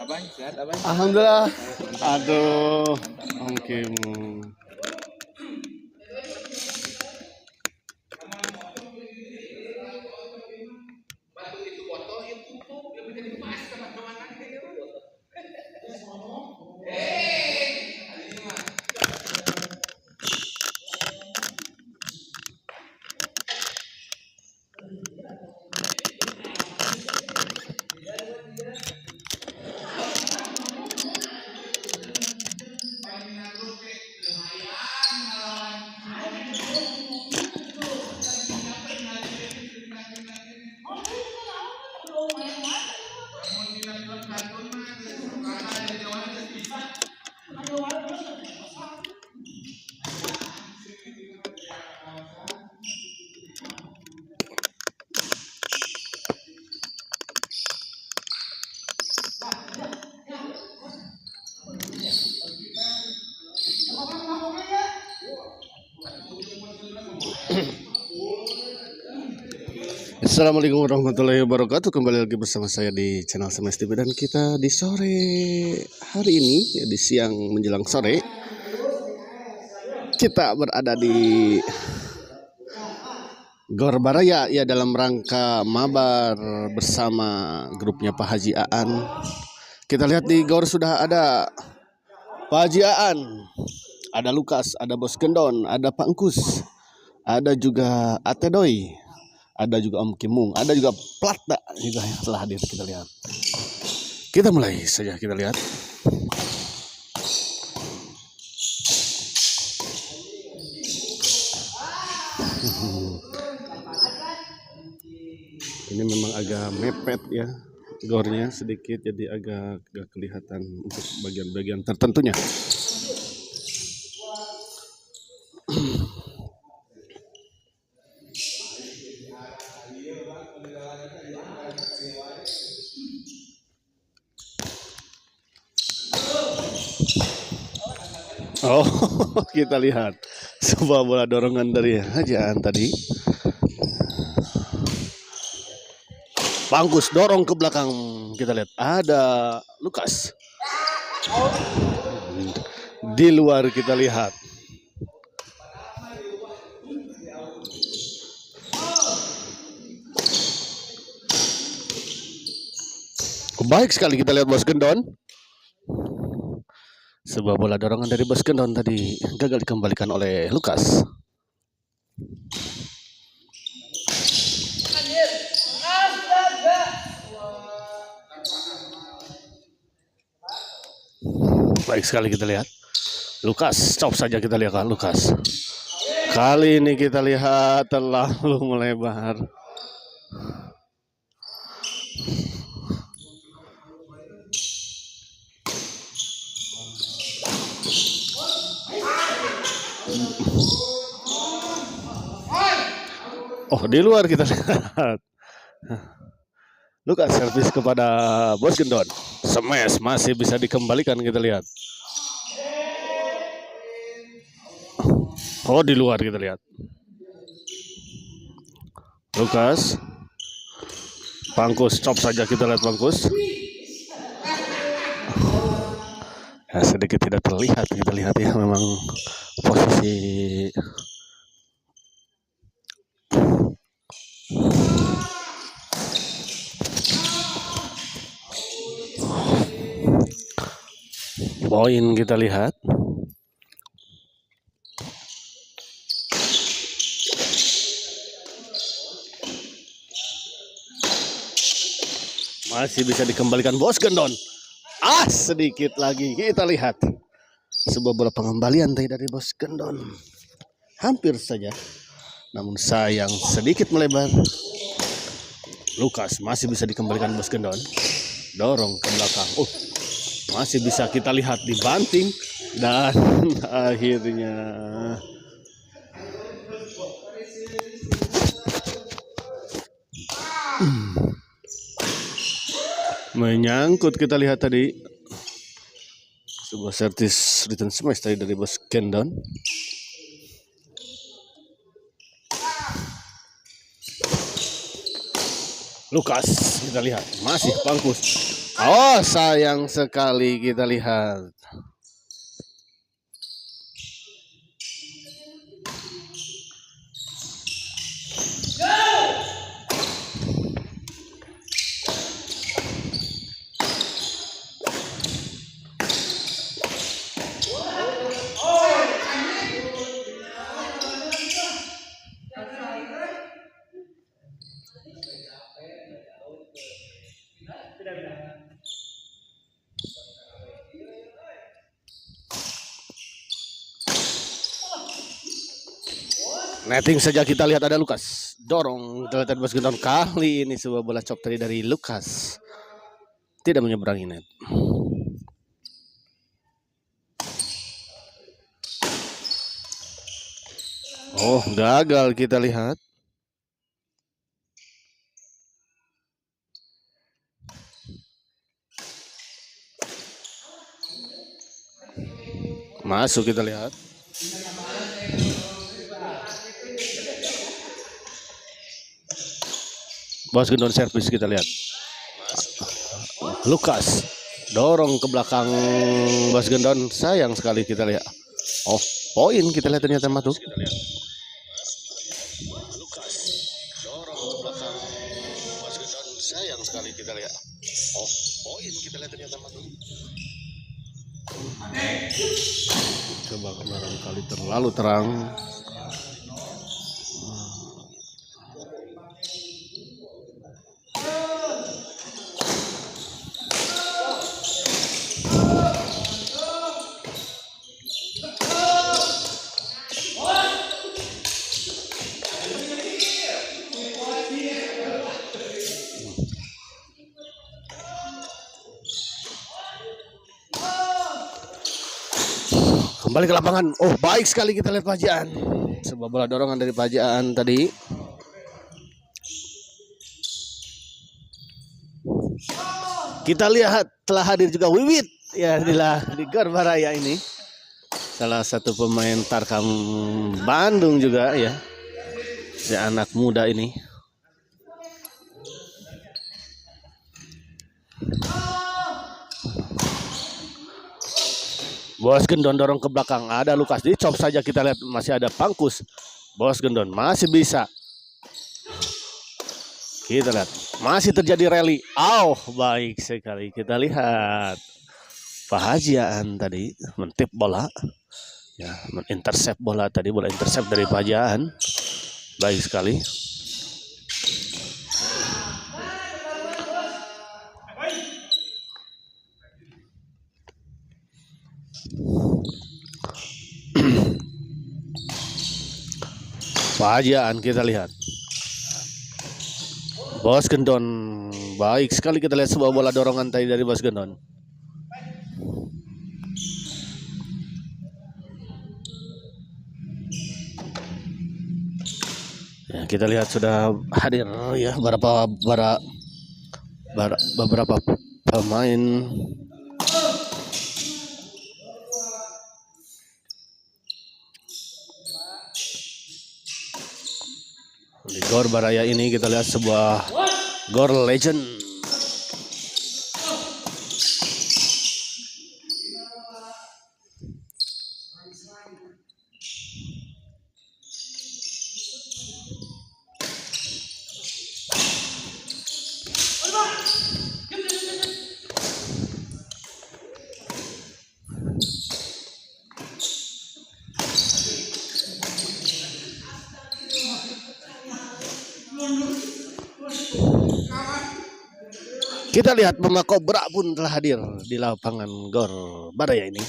Abang, sehat abang? Alhamdulillah. Aduh, oke. Assalamualaikum warahmatullahi wabarakatuh. Kembali lagi bersama saya di channel Semes TV, dan kita di sore hari ini, ya, di siang menjelang sore, kita berada di Gor Baraya, ya, dalam rangka mabar bersama grupnya Pak Haji Aan. Kita lihat di Gor sudah ada Pak Haji Aan, ada Lukas, ada Bos Gendon, ada Pak Engkus, ada juga Atedoy, ada juga Om Kimung, ada juga Plata juga yang telah hadir. Kita lihat. Kita mulai saja, kita lihat. Ini memang agak mepet ya gornya sedikit, jadi agak kelihatan untuk bagian-bagian tertentunya. Oh, kita lihat sebuah bola dorongan dari Haji Aan tadi. Pangkus dorong ke belakang. Kita lihat ada Lukas. Di luar kita lihat. Baik sekali kita lihat Bos Gendon. Sebuah bola dorongan dari Bos Gendon tadi gagal dikembalikan oleh Lukas. Baik sekali kita lihat. Lukas, stop saja kita lihat kan Lukas. Kali ini kita lihat terlalu melebar. Oh, di luar kita lihat. Lukas servis kepada Bos Gendon. Smash masih bisa dikembalikan, kita lihat. Oh, di luar kita lihat. Lukas. Pangkus, stop saja kita lihat Pangkus. Ya, sedikit tidak terlihat, kita lihat ya, memang posisi poin kita lihat. Masih bisa dikembalikan Bos Gendon. Sedikit lagi kita lihat. Sebuah bola pengembalian dari Bos Gendon. Hampir saja. Namun sayang sedikit melebar. Lukas masih bisa dikembalikan Bos Gendon. Dorong ke belakang. Masih bisa kita lihat dibanting. Dan akhirnya menyangkut, kita lihat tadi. Sebuah servis return smash tadi dari Bos Gendon. Lukas kita lihat masih Pangkus. Oh, sayang sekali kita lihat. Netting saja kita lihat ada Lukas. Dorong terletak Bos Gendon. Kali ini sebuah bola chop tadi dari Lukas. Tidak menyeberangi net. Oh, gagal kita lihat. Masuk kita lihat. Bos Gendon servis kita lihat. Lukas dorong ke belakang Bos Gendon. Sayang sekali kita lihat. Oh, poin kita lihat ternyata masuk. Lukas dorong ke belakang Bos Gendon. Sayang sekali kita lihat. Oh, poin kita lihat ternyata masuk. Coba kemarin kali terlalu terang. Kembali ke lapangan. Oh, baik sekali kita lihat Pajaan. Sebuah bola dorongan dari Pajaan tadi. Kita lihat telah hadir juga Wiwit ya di Gor Baraya ini. Salah satu pemain Tarkam Bandung juga ya. Si anak muda ini. Bos Gendon dorong ke belakang. Ada Lukas. Dicop saja kita lihat. Masih ada Pangkus. Bos Gendon masih bisa. Kita lihat. Masih terjadi rally. Oh, baik sekali. Kita lihat. Pahajaan tadi mentip bola. Ya, mengintercept bola tadi. Bola intercept dari Pahajaan. Baik sekali. Pahajaan kita lihat. Bos Gendon. Baik sekali kita lihat sebuah bola dorongan tadi dari Bos Gendon. Ya, kita lihat sudah hadir ya beberapa pemain. Di Gor Baraya ini kita lihat sebuah Gor Legend. Kita lihat Mama Kobra pun telah hadir di lapangan Gor Baraya ini.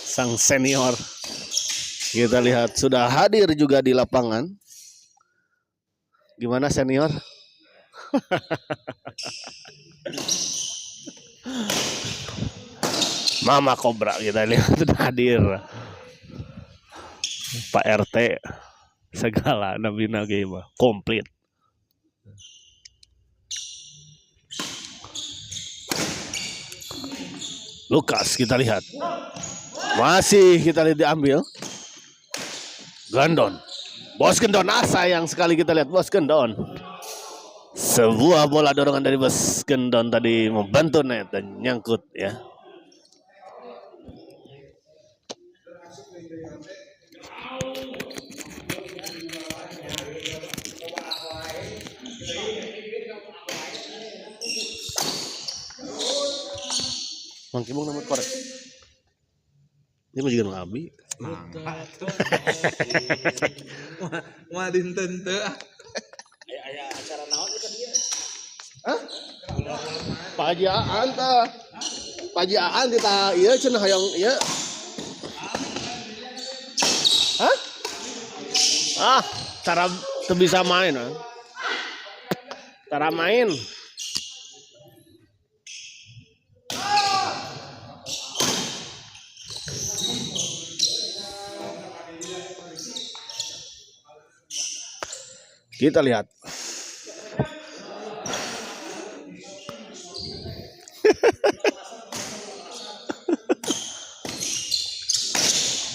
Sang senior. Kita lihat sudah hadir juga di lapangan. Gimana senior? Mama Kobra kita lihat sudah hadir. Pak RT segala nabina game komplit. Lukas kita lihat. Masih kita lihat diambil. Gandon. Bos Gendon, sayang sekali kita lihat Bos Gendon. Sebuah bola dorongan dari Bos Gendon tadi membantu net dan nyangkut ya. Mangkimong nomor korek. Ini mah juga ngabi. Wah dinten teu. Aya acara naon eta dia? Hah? Pajiaan tah. Pajiaan kita ieu cenah hayang ieu. Hah? Cara teu bisa main. Cara main. Kita lihat.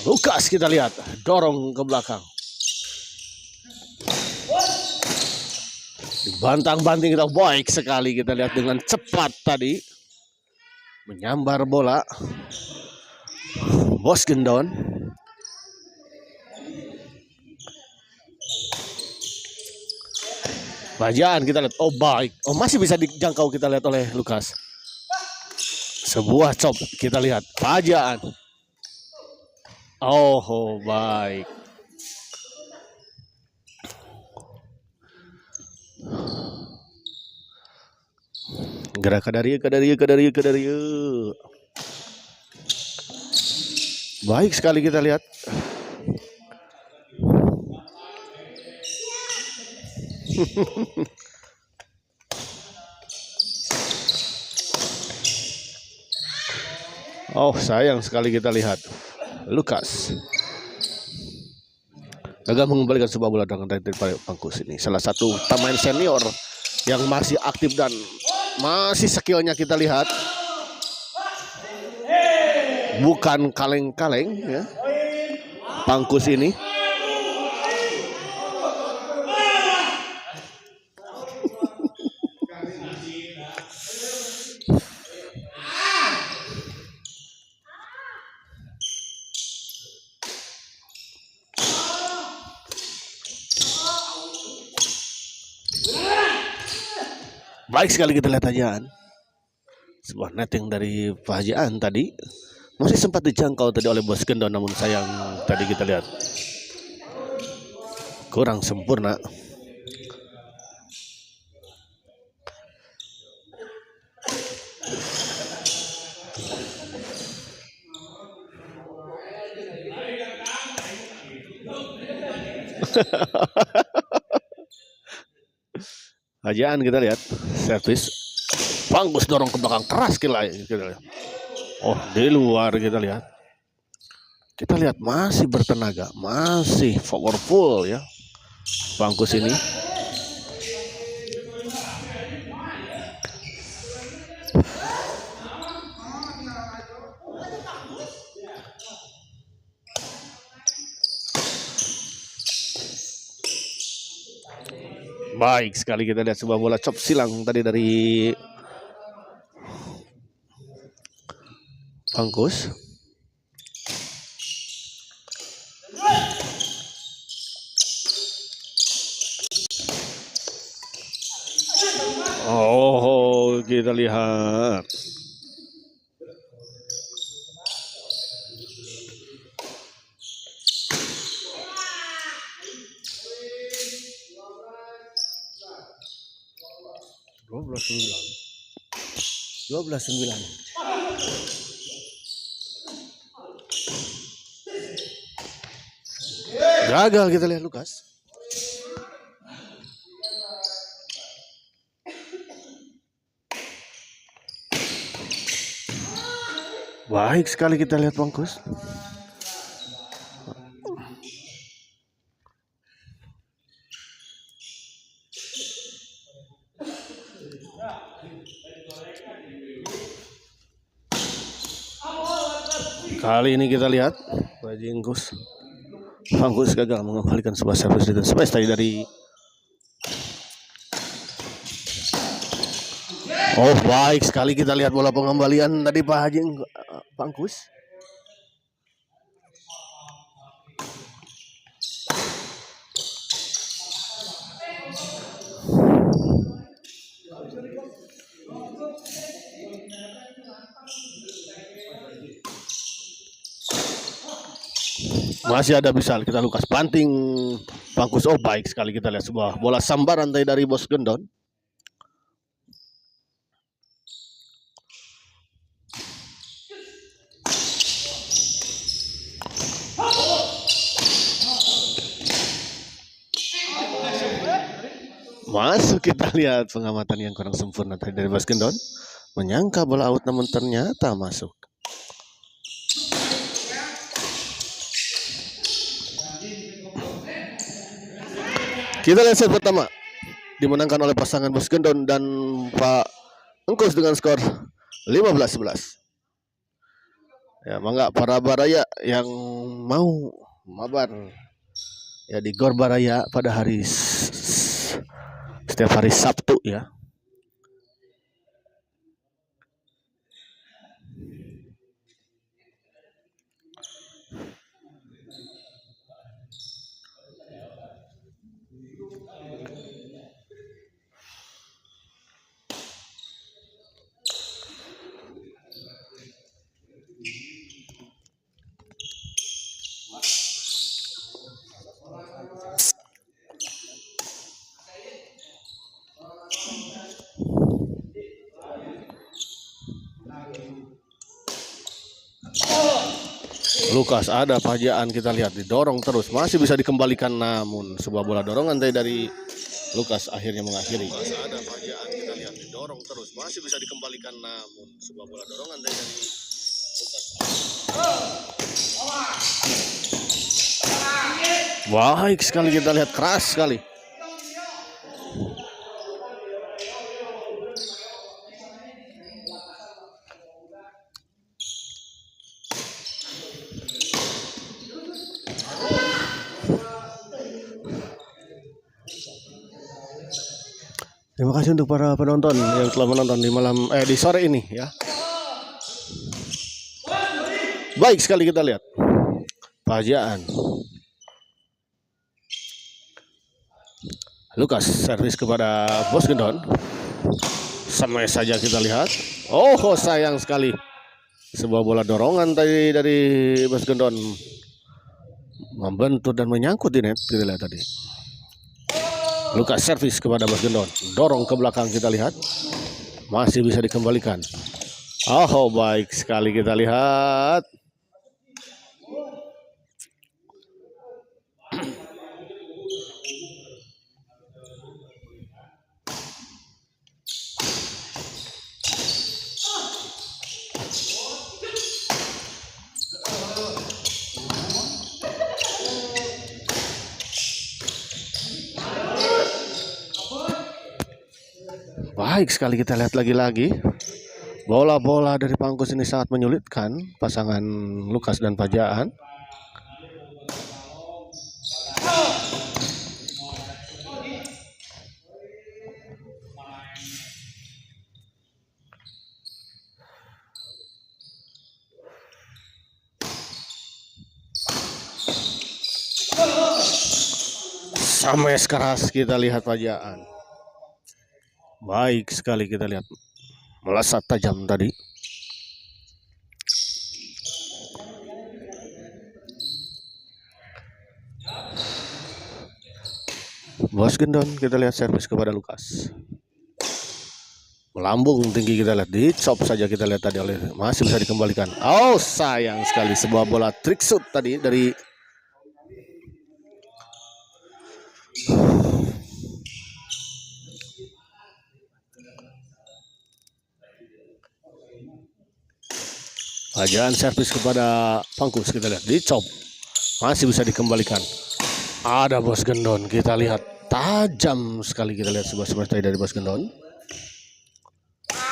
Lukas kita lihat dorong ke belakang. Bantang-banting kita baik sekali, kita lihat dengan cepat tadi menyambar bola. Bos Gendon. Bajaan kita lihat, oh baik, oh masih bisa dijangkau kita lihat oleh Lukas. Sebuah chop kita lihat, Bajaan. Oh baik. Gerak ke dari. Baik sekali kita lihat. Oh sayang sekali kita lihat Lukas gagal mengembalikan sebuah bola dari Pangkus ini. Salah satu pemain senior yang masih aktif dan masih skillnya kita lihat bukan kaleng-kaleng ya. Pangkus ini baik sekali kita lihat Bajaan. Sebuah netting dari Bajaan tadi masih sempat dijangkau tadi oleh Bos Gendon, namun sayang tadi kita lihat kurang sempurna. Bajaan kita lihat servis Pangkus dorong ke belakang keras kita lihat. Oh di luar kita lihat masih bertenaga, masih powerful ya Pangkus ini. Baik sekali kita lihat sebuah bola chop silang tadi dari Pangkus. Oh kita lihat dua belas sembilan. Gagal kita lihat Lukas. Baik sekali kita lihat Pangkus. Kali ini kita lihat Bajingkus Pangkus gagal mengembalikan sebuah servis return space tadi dari baik sekali kita lihat bola pengembalian tadi Pak Haji Pangkus. Masih ada bisa kita Lukas banting Pangkus. Baik sekali kita lihat sebuah bola sambaran tadi dari Bos Gendon. Masuk kita lihat pengamatan yang kurang sempurna tadi dari Bos Gendon. Menyangka bola out namun ternyata masuk. Kita lihat set pertama dimenangkan oleh pasangan Bos Gendon dan Pak Engkus dengan skor 15-11. Ya, mangga para baraya yang mau mabar ya di Gor Baraya pada hari setiap hari Sabtu ya. Lukas ada pajaan kita lihat didorong terus masih bisa dikembalikan namun sebuah bola dorongan dari Lukas akhirnya mengakhiri. Lukas ada pajaan kita lihat didorong terus masih bisa dikembalikan namun sebuah bola dorongan dari Lukas. Baik sekali kita lihat keras sekali. Terima kasih untuk para penonton yang telah menonton di sore ini ya. Baik sekali kita lihat pajaan. Lukas servis kepada Bos Gendon. Sama saja kita lihat. Sayang sekali. Sebuah bola dorongan tadi dari Bos Gendon membentur dan menyangkut di net kita lihat tadi. Lukas servis kepada Bos Gendon. Dorong ke belakang kita lihat. Masih bisa dikembalikan. Baik sekali kita lihat. Baik sekali kita lihat lagi-lagi. Bola-bola dari Pangkus ini sangat menyulitkan pasangan Lukas dan Pajaan. Sama keras kita lihat Pajaan. Baik sekali kita lihat melesat tajam tadi. Bos Gendon kita lihat servis kepada Lukas. Melambung tinggi kita lihat, dicop saja kita lihat tadi oleh masih bisa dikembalikan. Sayang sekali sebuah bola trick shoot tadi dari Pajaan servis kepada Pangkus kita lihat dicop masih bisa dikembalikan. Ada Bos Gendon kita lihat tajam sekali kita lihat sebuah servis dari Bos Gendon.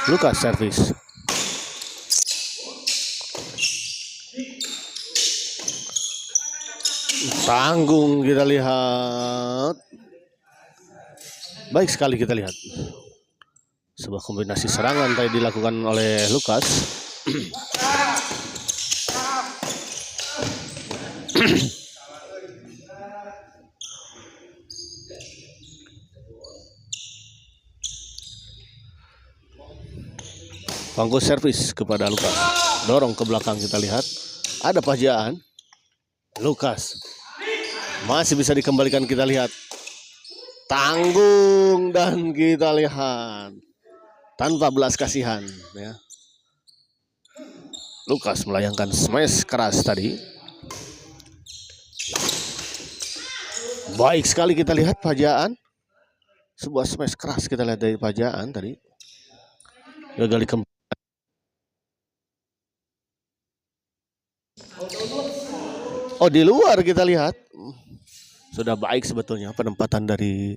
Lukas servis. Tanggung kita lihat. Baik sekali kita lihat. Sebuah kombinasi serangan tadi dilakukan oleh Lukas. Pangkus servis kepada Lukas. Dorong ke belakang kita lihat. Ada Pahjiaan. Lukas. Masih bisa dikembalikan kita lihat. Tanggung dan kita lihat. Tanpa belas kasihan ya. Lukas melayangkan smash keras tadi. Baik sekali kita lihat Pahjiaan. Sebuah smash keras kita lihat dari Pahjiaan tadi. Gagal dikembalikan. Oh, di luar kita lihat. Sudah baik sebetulnya penempatan dari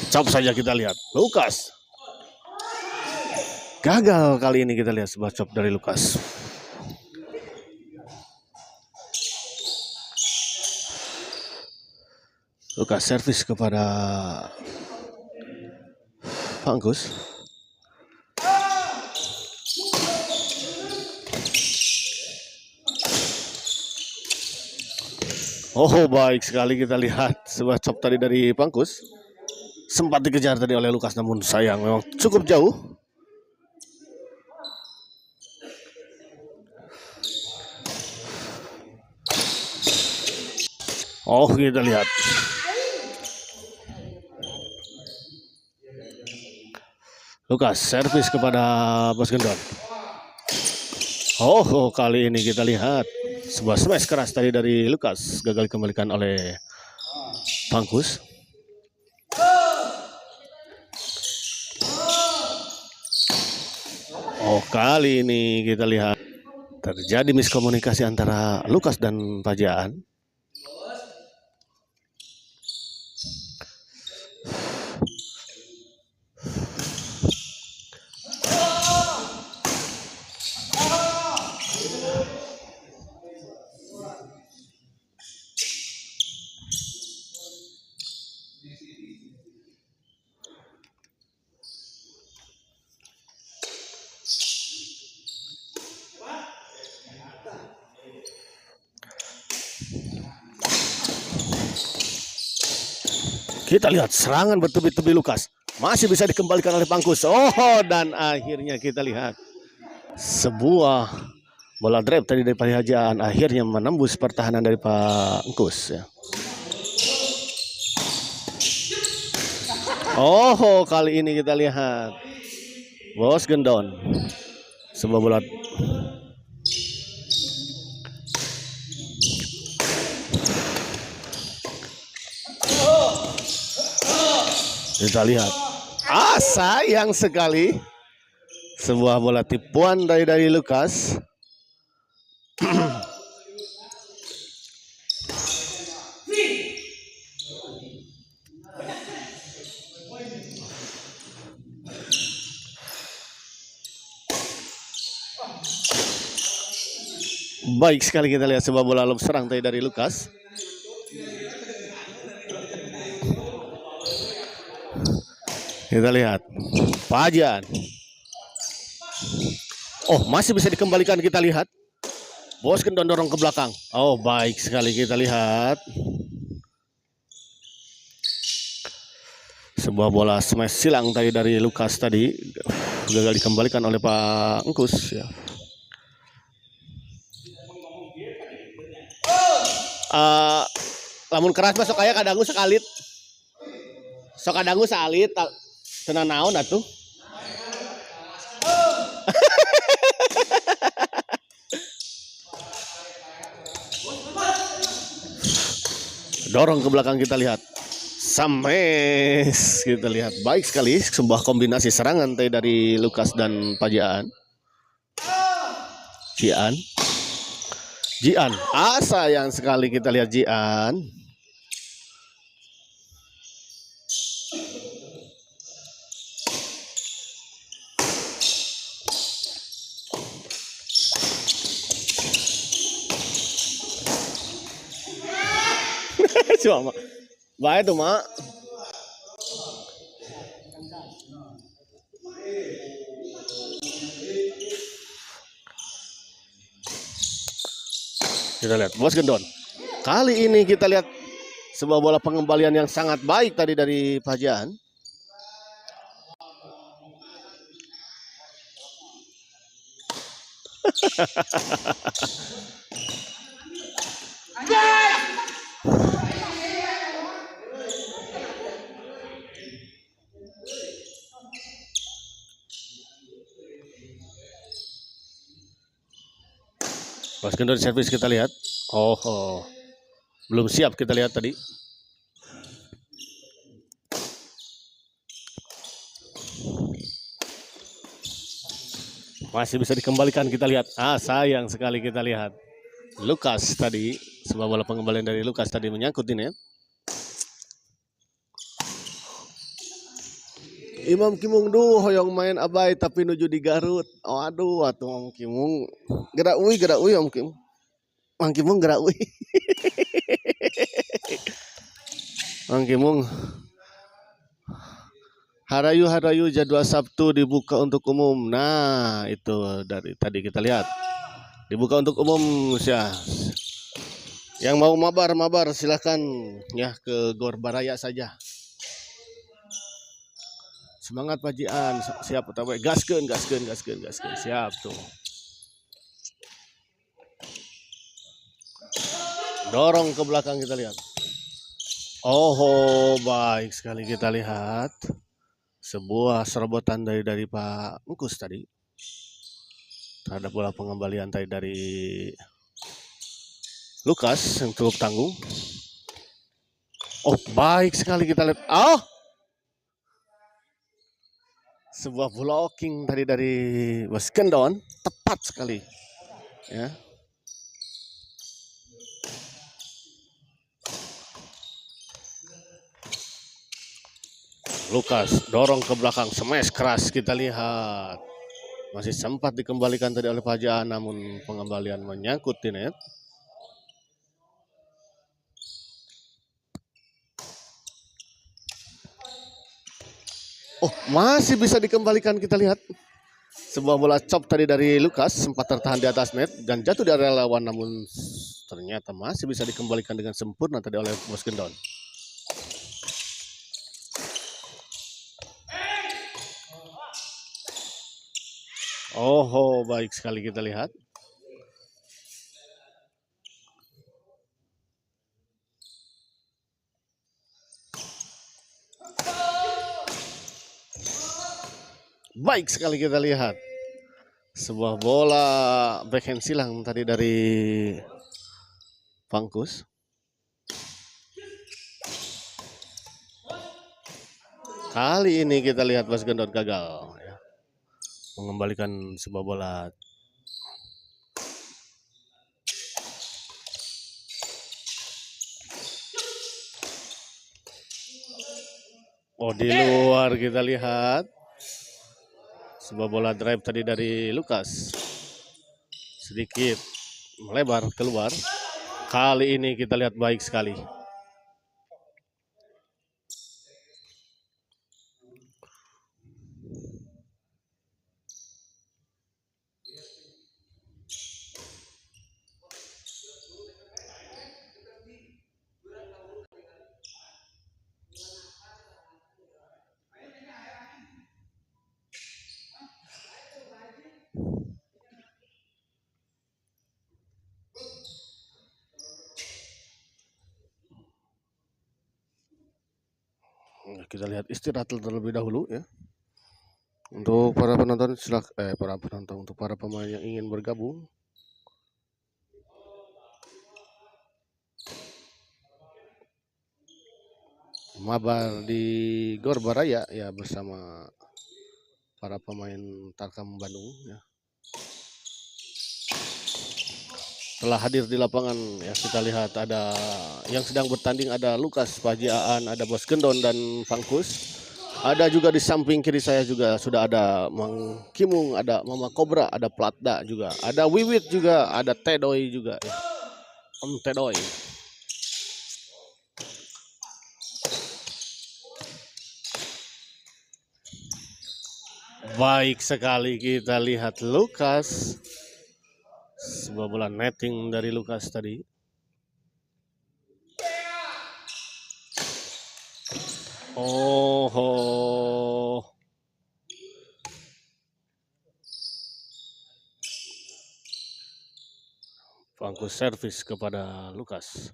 chop saja kita lihat. Lukas. Gagal kali ini kita lihat sebuah chop dari Lukas. Lukas servis kepada Pangkus. Oh, baik sekali kita lihat sebuah chop tadi dari Pangkus. Sempat dikejar tadi oleh Lukas, namun sayang memang cukup jauh. Oh, kita lihat. Lukas servis kepada Bos Gendon. Oh, kali ini kita lihat sebuah smash keras tadi dari Lukas, gagal dikembalikan oleh Pangkus. Oh, kali ini kita lihat terjadi miskomunikasi antara Lukas dan Pahjiaan. Kita lihat serangan bertubi-tubi Lukas. Masih bisa dikembalikan oleh Pangkus. Oh, dan akhirnya kita lihat sebuah bola drive tadi dari Pahjiaan akhirnya menembus pertahanan dari Pangkus ya. Oh, kali ini kita lihat Bos Gendon. Sebuah bola kita lihat. Sayang sekali. Sebuah bola tipuan dari Lukas. Baik sekali kita lihat sebuah bola lob serang tadi dari Lukas. Kita lihat Pahjiaan. Oh, masih bisa dikembalikan kita lihat. Bos Gendon dorong ke belakang. Oh, baik sekali kita lihat. Sebuah bola smash silang tadi dari Lukas tadi gagal dikembalikan oleh Pak Engkus ya. Lamun keras masuk kayak kadangu sekalit. Sok kadangu salit tenang naon atuh. Dorong ke belakang kita lihat. Sames kita lihat baik sekali sebuah kombinasi serangan tadi dari Lukas dan Pajian. Jian. Sayang sekali kita lihat Jian. Cuma baik tuh mak. Kita lihat Bos Gendon. Kali ini kita lihat sebuah bola pengembalian yang sangat baik tadi dari Pajian. Bos Gendon servis kita lihat. Oh. Belum siap kita lihat tadi. Masih bisa dikembalikan kita lihat. Sayang sekali kita lihat. Lukas tadi, sebuah bola pengembalian dari Lukas tadi menyangkut ini ya. Imam Kimung hoyong main abai tapi nuju di Garut. Aduh Imam Kimung. Gerak uy Om Kim. Mang Kimung gerak uy. Mang Kimung. Harayu jadwal Sabtu dibuka untuk umum. Nah, itu dari tadi kita lihat. Dibuka untuk umum ya. Yang mau mabar silakan ya ke Gor Baraya saja. Semangat Pajian, siap tahu gaskeun. Siap tuh. Dorong ke belakang kita lihat. Baik sekali kita lihat. Sebuah serobotan dari Pak Engkus tadi. Terhadap bola pengembalian tadi dari Lukas yang cukup tangguh. Baik sekali kita lihat. Sebuah blocking tadi dari Bos Gendon, tepat sekali. Ya. Lukas dorong ke belakang, smash keras kita lihat. Masih sempat dikembalikan tadi oleh Pajian, namun pengembalian menyangkut di net. Masih bisa dikembalikan kita lihat. Sebuah bola chop tadi dari Lukas sempat tertahan di atas net dan jatuh di area lawan, namun ternyata masih bisa dikembalikan dengan sempurna tadi oleh Bos Gendon. Baik sekali kita lihat. Baik sekali kita lihat. Sebuah bola backhand silang tadi dari Pangkus. Kali ini kita lihat Bos Gendon gagal ya. Mengembalikan sebuah bola. Di luar kita lihat. Sebuah bola drive tadi dari Lukas. Sedikit melebar keluar. Kali ini kita lihat baik sekali. Kita lihat istirahat terlebih dahulu ya. Untuk para penonton untuk para pemain yang ingin bergabung. mabar di Gor Baraya ya bersama para pemain Tarkam Bandung ya. Telah hadir di lapangan ya, kita lihat ada yang sedang bertanding, ada Lukas, Paji Aan, ada Bos Gendon dan Pangkus. Ada juga di samping kiri saya juga sudah ada Mang Kimung, ada Mama Kobra, ada Platda juga, ada Wiwit juga, ada Tedoy juga ya. Om Tedoy. Baik sekali, kita lihat Lukas. Sebuah bola netting dari Lukas tadi. Oh. Pangkus servis kepada Lukas.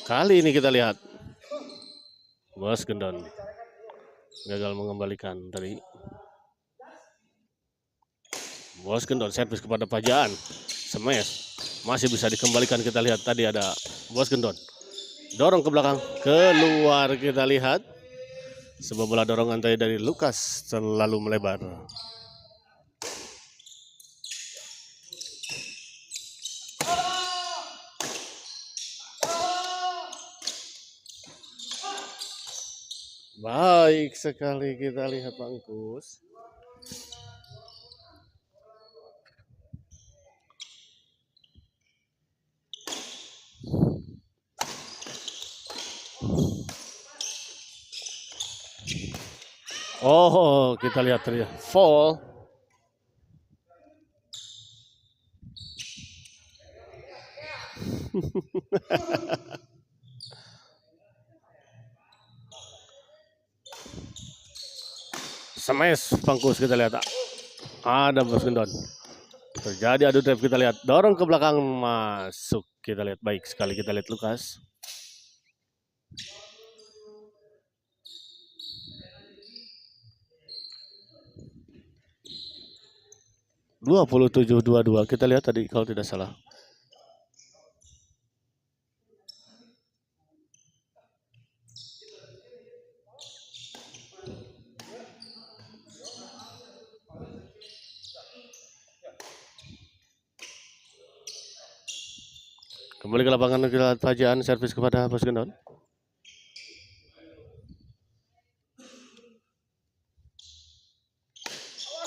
Kali ini kita lihat Bos Gendon gagal mengembalikan tadi. Bos Gendon servis kepada Pajaan. Smash masih bisa dikembalikan, kita lihat tadi ada Bos Gendon. Dorong ke belakang, keluar, kita lihat. Sebuah bola dorongan tadi dari Lukas terlalu melebar. Baik sekali, kita lihat Pangkus. Oh, kita lihat tadi fall. Smash Pangkus, kita lihat ada Bos Gendon. Terjadi adu drive, kita lihat dorong ke belakang masuk, kita lihat baik sekali, kita lihat Lukas. (27-22) kita lihat tadi kalau tidak salah. Kembali ke lapangan, kita lihat Pajaan servis kepada Bos Gendon.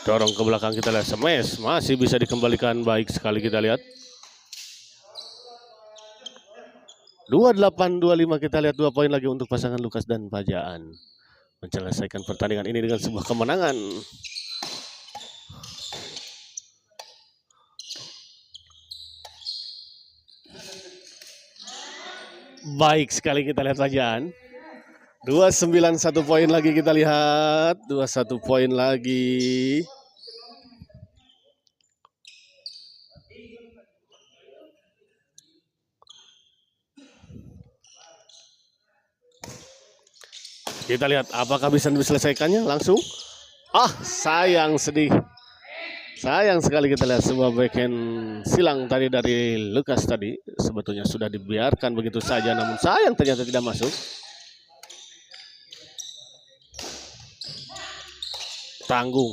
Dorong ke belakang, kita lihat smash masih bisa dikembalikan, baik sekali, kita lihat. 28-25, kita lihat 2 poin lagi untuk pasangan Lukas dan Pajaan menyelesaikan pertandingan ini dengan sebuah kemenangan. Baik sekali, kita lihat Pajaan. 291 poin lagi, kita lihat 21 poin lagi. Kita lihat apakah bisa diselesaikannya langsung. Sayang, sedih. Sayang sekali, kita lihat sebuah backhand silang tadi dari Lukas tadi. Sebetulnya sudah dibiarkan begitu saja, namun sayang ternyata tidak masuk. Tanggung,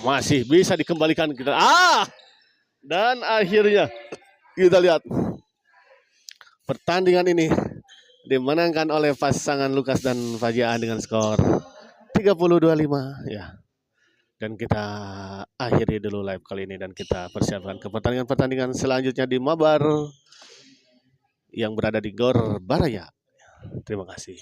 masih bisa dikembalikan kita. Dan akhirnya kita lihat pertandingan ini dimenangkan oleh pasangan Lukas dan Pajaan dengan skor 30-25 ya. Dan kita akhiri dulu live kali ini dan kita persiapkan ke pertandingan-pertandingan selanjutnya di Mabar yang berada di Gor Baraya. Terima kasih.